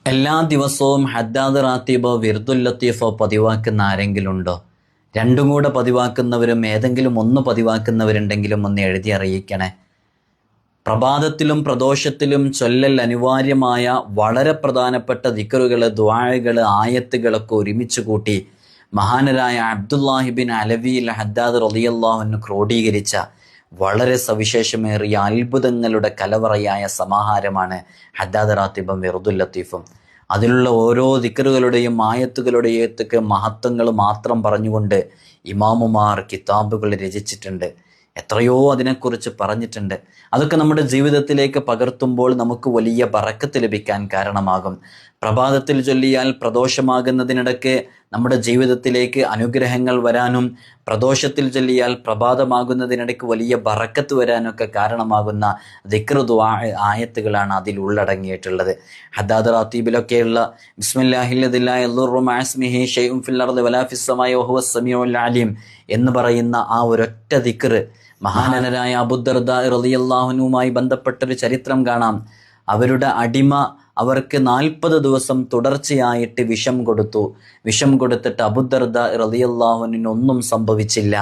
എല്ലാ ദിവസവും ഹദ്ദാദ് റാത്തീബോ വിർദുൽ ലത്തീഫോ പതിവാക്കുന്ന ആരെങ്കിലും ഉണ്ടോ? രണ്ടും കൂടെ പതിവാക്കുന്നവരും ഏതെങ്കിലും ഒന്ന് പതിവാക്കുന്നവരുണ്ടെങ്കിലും ഒന്ന് എഴുതി അറിയിക്കണേ. പ്രഭാതത്തിലും പ്രദോഷത്തിലും ചൊല്ലൽ അനിവാര്യമായ വളരെ പ്രധാനപ്പെട്ട ദിക്റുകൾ, ദുആകൾ, ആയത്തുകളൊക്കെ ഒരുമിച്ച് കൂട്ടി മഹാനരായ അബ്ദുല്ലാഹി ബിൻ അലവി ഹദ്ദാദ് റളിയല്ലാഹു അൻഹു ക്രോഡീകരിച്ച വളരെ സവിശേഷമേറിയ അത്ഭുതങ്ങളുടെ കലവറയായ സമാഹാരമാണ് ഹദ്ദാദ് റാത്തീബും വിർദുൽ ലത്തീഫും. അതിലുള്ള ഓരോ ദിക്റുകളുടെയും ആയത്തുകളുടെയൊക്കെ മഹത്വങ്ങൾ മാത്രം പറഞ്ഞുകൊണ്ട് ഇമാമുമാർ കിതാബുകൾ രചിച്ചിട്ടുണ്ട്. എത്രയോ അതിനെക്കുറിച്ച് പറഞ്ഞിട്ടുണ്ട്. അതൊക്കെ നമ്മുടെ ജീവിതത്തിലേക്ക് പകർത്തുമ്പോൾ നമുക്ക് വലിയ ബറക്കത്ത് ലഭിക്കാൻ കാരണമാകും. പ്രഭാതത്തിൽ ചൊല്ലിയാൽ പ്രദോഷമാകുന്നതിനിടയ്ക്ക് നമ്മുടെ ജീവിതത്തിലേക്ക് അനുഗ്രഹങ്ങൾ വരാനും, പ്രദോഷത്തിൽ ചൊല്ലിയാൽ പ്രഭാതമാകുന്നതിനിടയ്ക്ക് വലിയ ബറക്കത്ത് വരാനൊക്കെ കാരണമാകുന്ന ദിക്ർ ദുആ ആയത്തുകളാണ് അതിൽ ഉള്ളടങ്ങിയിട്ടുള്ളത്. ഹദ്ദാദ് റാത്തീബിലൊക്കെയുള്ള ബിസ്മില്ലാഹില്ലദി ലാ യദുറു മഅ ഇസ്മിഹി ശൈഉൻ ഫിൽ അർളി വലാ ഫിസ് സമാഇ വഹുവസ് സമീഉൽ അലീം എന്ന് പറയുന്ന ആ ഒരൊറ്റ ദിക്ർ മഹാനരായ അബൂദർദാ റളിയല്ലാഹു അൻഹുമായി ബന്ധപ്പെട്ടൊരു ചരിത്രം കാണാം. അവരുടെ അടിമ അവർക്ക് 40 ദിവസം തുടർച്ചയായിട്ട് വിഷം കൊടുത്തു. വിഷം കൊടുത്തിട്ട് അബൂദർദാ റളിയല്ലാഹു അൻഹുവിന് ഒന്നും സംഭവിച്ചില്ല.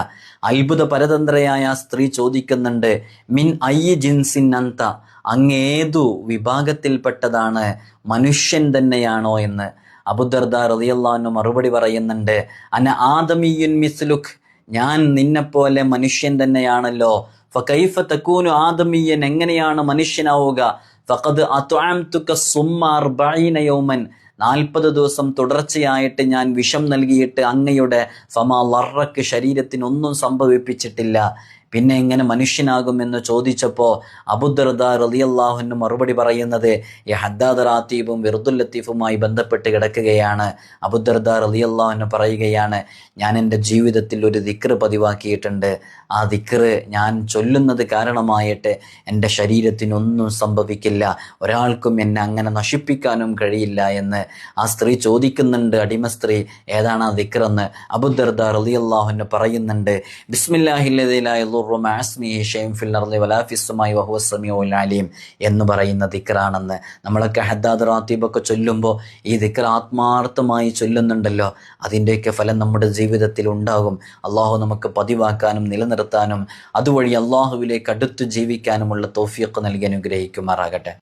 അത്ഭുത പരതന്ത്രയായ സ്ത്രീ ചോദിക്കുന്നുണ്ട്, മിൻ അയ്യി ജിൻസിൻ അന്ത, അങ്ങേതു വിഭാഗത്തിൽപ്പെട്ടതാണ്, മനുഷ്യൻ തന്നെയാണോ എന്ന്. അബൂദർദാ റളിയല്ലാഹു അൻഹു മറുപടി പറയുന്നുണ്ട്, അന ആദമിയുൻ മിസ്ലുക്, ഞാൻ നിന്നെപ്പോലെ മനുഷ്യൻ തന്നെയാണല്ലോ. ഫകൈഫ തകൂനു ആദമിയൻ, എങ്ങനെയാണ് മനുഷ്യനാവുക? ഫഖദ് അത്അംതുക സുമ്മ 40 യൗമൻ, 40 ദിവസം തുടർച്ചയായിട്ട് ഞാൻ വിഷം നൽകിയിട്ട് അങ്ങയുടെ ഫമാ ലറക്ക്, ശരീരത്തിനൊന്നും സംഭവിപ്പിച്ചിട്ടില്ല, പിന്നെ എങ്ങനെ മനുഷ്യനാകുമെന്ന് ചോദിച്ചപ്പോൾ അബൂദർദാ റളിയല്ലാഹു അൻഹു മറുപടി പറയുന്നത് ഈ ഹദ്ദാദ് റാത്തീബും വിർദുൽ ലത്തീഫുമായി ബന്ധപ്പെട്ട് കിടക്കുകയാണ്. അബൂദർദാ റളിയല്ലാഹു അൻഹു പറയുകയാണ്, ഞാൻ എൻ്റെ ജീവിതത്തിൽ ഒരു ദിക്ർ പതിവാക്കിയിട്ടുണ്ട്. ആ ദിക്ർ ഞാൻ ചൊല്ലുന്നത് കാരണമായിട്ട് എൻ്റെ ശരീരത്തിനൊന്നും സംഭവിക്കില്ല, ഒരാൾക്കും എന്നെ അങ്ങനെ നശിപ്പിക്കാനും കഴിയില്ല എന്ന് ആ സ്ത്രീ ചോദിക്കുന്നുണ്ട്. അടിമ സ്ത്രീ, ഏതാണ് ആ ദിക്ർ എന്ന് അബൂദർദാ റളിയല്ലാഹു അൻഹു പറയുന്നുണ്ട്, ബിസ്മില്ലാഹില്ലദി ലാ യദുറു മഅ ഇസ്മിഹി ശൈഉൻ ഫിൽ അർളി വലാ ഫിസ് സമാഇ വഹുവസ് സമീഉൽ അലീം എന്ന് പറയുന്ന ദിക്റാണെന്ന്. നമ്മളൊക്കെ ഹദ്ദാദ് റാത്തീബൊക്കെ ചൊല്ലുമ്പോൾ ഈ ദിക്ർ ആത്മാർത്ഥമായി ചൊല്ലുന്നുണ്ടല്ലോ, അതിൻ്റെയൊക്കെ ഫലം നമ്മുടെ ജീവിതത്തിൽ ഉണ്ടാകും. അള്ളാഹു നമുക്ക് പതിവാക്കാനും നിലനിർത്താനും അതുവഴി അള്ളാഹുവിലേക്ക് അടുത്ത് ജീവിക്കാനുമുള്ള തൗഫീഖ് നൽകി അനുഗ്രഹിക്കുമാറാകട്ടെ.